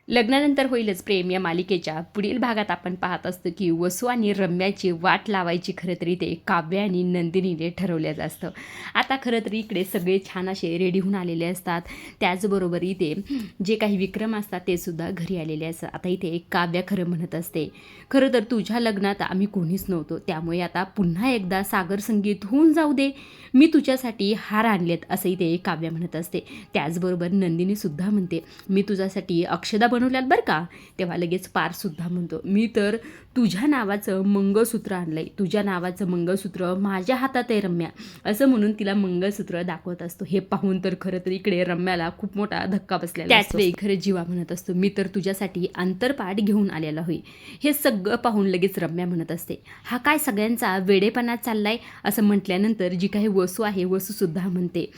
लग्नानंतर होईलच प्रेम या मालिकेच्या पुढील भागात आपण पाहत असतो की वसू आणि रम्याची वाट लावायची खरं तरी ते काव्य आणि नंदिनीने ठरवलेलं असतं. आता खरं तरी इकडे सगळे छान असे रेडी होऊन आलेले असतात. त्याचबरोबर इथे जे काही विक्रम असतात ते सुद्धा घरी आलेले असतात. आता इथे काव्य खरं म्हणत असते, खरं तर तुझ्या लग्नात आम्ही कोणीच नव्हतो, त्यामुळे आता पुन्हा एकदा सागर संगीत होऊन जाऊ दे, मी तुझ्यासाठी हार आणलेत असं इथे काव्य म्हणत असते. त्याचबरोबर नंदिनीसुद्धा म्हणते, मी तुझ्यासाठी अक्षदा बनवल्यात बरं का. तेव्हा लगेच पारसुद्धा म्हणतो, मी तर तुझ्या नावाचं मंगळसूत्र आणलंय, तुझ्या नावाचं मंगळसूत्र माझ्या हातात आहे रम्या, असं म्हणून तिला मंगळसूत्र दाखवत असतो. हे पाहून तर खरं तर इकडे रम्याला खूप मोठा धक्का बसलेला. त्याच वेळी खरं जीवा म्हणत असतो, मी तर तुझ्यासाठी अंतरपाठ घेऊन आलेला होई. हे सगळं पाहून लगेच रम्या म्हणत असते, हा काय सगळ्यांचा वेडेपणा चाललाय. असं म्हटल्यानंतर जी काही वसू आहे वसूसुद्धा म्हणते,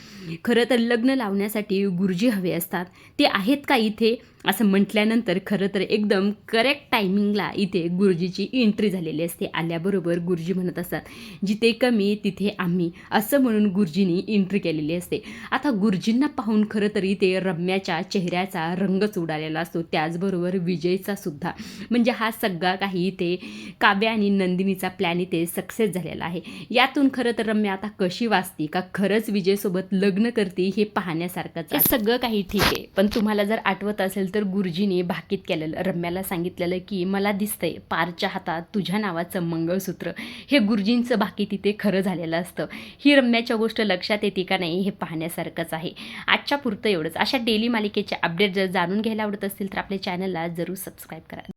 खरं तर लग्न लावण्यासाठी गुरुजी हवे असतात, ते आहेत का इथे. असं म्हटल्यानंतर खरं तर एकदम करेक्ट टायमिंगला इथे गुरुजीची एंट्री झालेली असते. आल्याबरोबर गुरुजी म्हणत असतात, जिथे कमी तिथे आम्ही, असं म्हणून गुरुजींनी एंट्री केलेली असते. आता गुरुजींना पाहून खरं तर इथे रम्याच्या चेहऱ्याचा रंगच उडालेला असतो. त्याचबरोबर विजयचा सुद्धा. म्हणजे हा सगळा काही इथे काव्य आणि नंदिनीचा प्लॅन इथे सक्सेस झालेला आहे. यातून खरं तर रम्या आता कशी वाचते का खरंच विजयसोबत लग्न करते हे पाहण्यासारखंच. हे सगळं काही ठीक आहे, पण तुम्हाला जर आठवत असेल तर गुरुजीने भाकीत केलेलं, रम्याला सांगितलेलं की मला दिसतंय पारच्या हातात तुझ्या नावाचं मंगळसूत्र. हे गुरुजींचं भाकीत तिथे खरं झालेलं असतं. ही रम्याच्या गोष्ट लक्षात येते का नाही हे पाहण्यासारखंच आहे. आजच्या पुरतं एवढंच. अशा डेली मालिकेचे अपडेट जर जाणून घ्यायला आवडत असतील तर आपल्या चॅनलला जरूर सबस्क्राईब करा.